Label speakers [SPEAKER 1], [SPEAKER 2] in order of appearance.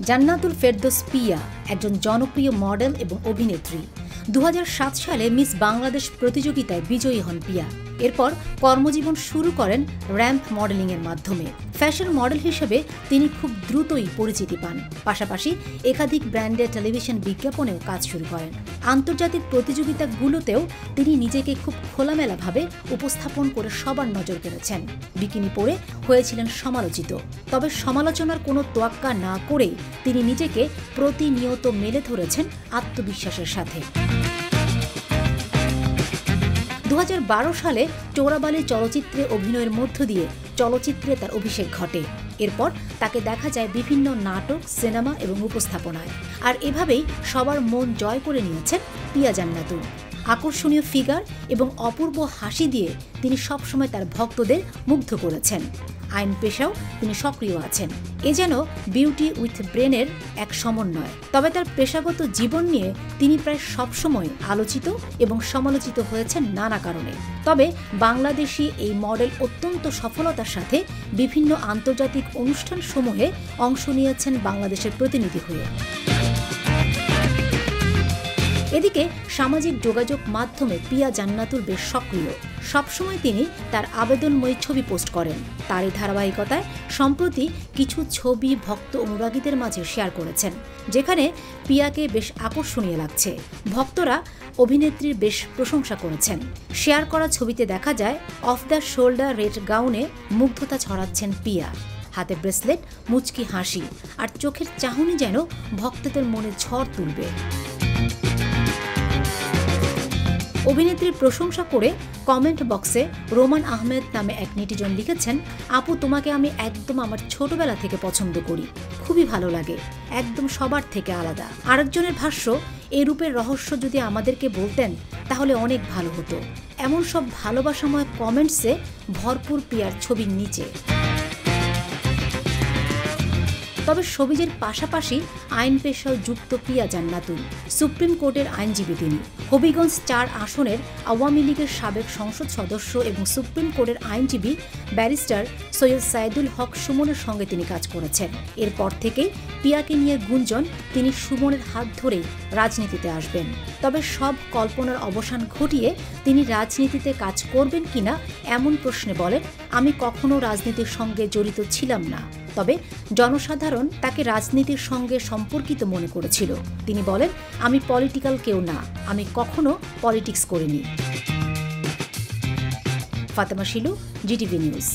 [SPEAKER 1] জান্নাতুল ফেরদৌস পিয়া একজন জনপ্রিয় মডেল এবং অভিনেত্রী। 2007 সালে মিস বাংলাদেশ প্রতিযোগিতায় বিজয়ী হন পিয়া। এরপর কর্মজীবন শুরু করেন র্যাম্প মডেলিংয়ের মাধ্যমে। ফ্যাশন মডেল হিসেবে তিনি খুব দ্রুতই পরিচিতি পান। পাশাপাশি একাধিক ব্র্যান্ডের টেলিভিশন বিজ্ঞাপনেও কাজ শুরু করেন। আন্তর্জাতিক প্রতিযোগিতাগুলোতেও তিনি নিজেকে খুব খোলামেলাভাবে উপস্থাপন করে সবার নজর কেড়েছেন। বিকিনি পরে হয়েছিলেন সমালোচিত। তবে সমালোচনার কোনো তোয়াক্কা না করেই তিনি নিজেকে প্রতিনিয়ত মেলে ধরেছেন আত্মবিশ্বাসের সাথে। 2012 সালে চোরাবালি চলচ্চিত্রে অভিনয়ের মধ্য দিয়ে চলচ্চিত্রে তার অভিষেক ঘটে। এরপর তাকে দেখা যায় বিভিন্ন নাটক, সিনেমা এবং উপস্থাপনায়। আর এভাবেই সবার মন জয় করে নিয়েছেন পিয়া জান্নাতুল। আকর্ষণীয় ফিগার এবং অপূর্ব হাসি দিয়ে তিনি সবসময় তার ভক্তদের মুগ্ধ করেছেন। আইন পেশাও তিনি সক্রিয় আছেন। এ যেন বিউটি উইথ ব্রেনের এক সমন্বয়। তবে তার পেশাগত জীবন নিয়ে তিনি প্রায় সবসময় আলোচিত এবং সমালোচিত হয়েছেন নানা কারণে। তবে বাংলাদেশি এই মডেল অত্যন্ত সফলতার সাথে বিভিন্ন আন্তর্জাতিক অনুষ্ঠানসমূহে অংশ নিয়েছেন বাংলাদেশের প্রতিনিধি হয়ে। এদিকে সামাজিক যোগাযোগ মাধ্যমে পিয়া জান্নাতুল বেশ সক্রিয়। সবসময় তিনি তার আবেদনময়ী ছবি পোস্ট করেন। তারই ধারাবাহিকতায় সম্প্রতি কিছু ছবি ভক্ত অনুরাগীদের মাঝে শেয়ার করেছেন, যেখানে পিয়াকে বেশ আকর্ষণীয় লাগছে। ভক্তরা অভিনেত্রীর বেশ প্রশংসা করেছেন। শেয়ার করা ছবিতে দেখা যায় অফ দ্য শোল্ডার রেড গাউনে মুগ্ধতা ছড়াচ্ছেন পিয়া। হাতে ব্রেসলেট, মুচকি হাসি আর চোখের চাহনি যেন ভক্তদের মনে ঝড় তুলবে। অভিনেত্রীর প্রশংসা করে কমেন্ট বক্সে রোমান আহমেদ নামে এক নেটিজন লিখেছেন, আপু তোমাকে আমি একদম আমার ছোটবেলা থেকে পছন্দ করি, খুবই ভালো লাগে, একদম সবার থেকে আলাদা। আরেকজনের ভাষ্য, এই রূপের রহস্য যদি আমাদেরকে বলতেন তাহলে অনেক ভালো হতো। এমন সব ভালোবাসাময় কমেন্টসে ভরপুর পিয়ার ছবির নিচে। তবে শোবিজের পাশাপাশি আইন পেশাও যুক্ত পিয়া জান্নাতুল। সুপ্রিম কোর্টের আইনজীবী তিনি। হবিগঞ্জ 4 আসনের আওয়ামী লীগের সাবেক সংসদ সদস্য এবং সুপ্রিম কোর্টের আইনজীবী ব্যারিস্টার সৈয়দ সাইদুল হক সুমনের সঙ্গে তিনি কাজ করেছেন। এরপর থেকেই পিয়াকে নিয়ে গুঞ্জন তিনি সুমনের হাত ধরেই রাজনীতিতে আসবেন। তবে সব কল্পনার অবসান ঘটিয়ে তিনি রাজনীতিতে কাজ করবেন কিনা এমন প্রশ্নে বলেন, আমি কখনো রাজনীতির সঙ্গে জড়িত ছিলাম না, তবে জনসাধারণ তাকে রাজনীতির সঙ্গে সম্পর্কিত মনে করেছিল। তিনি বলেন, আমি পলিটিক্যাল কেউ না, আমি কখনো পলিটিক্স করিনি। Fatema Shilu, GTV news.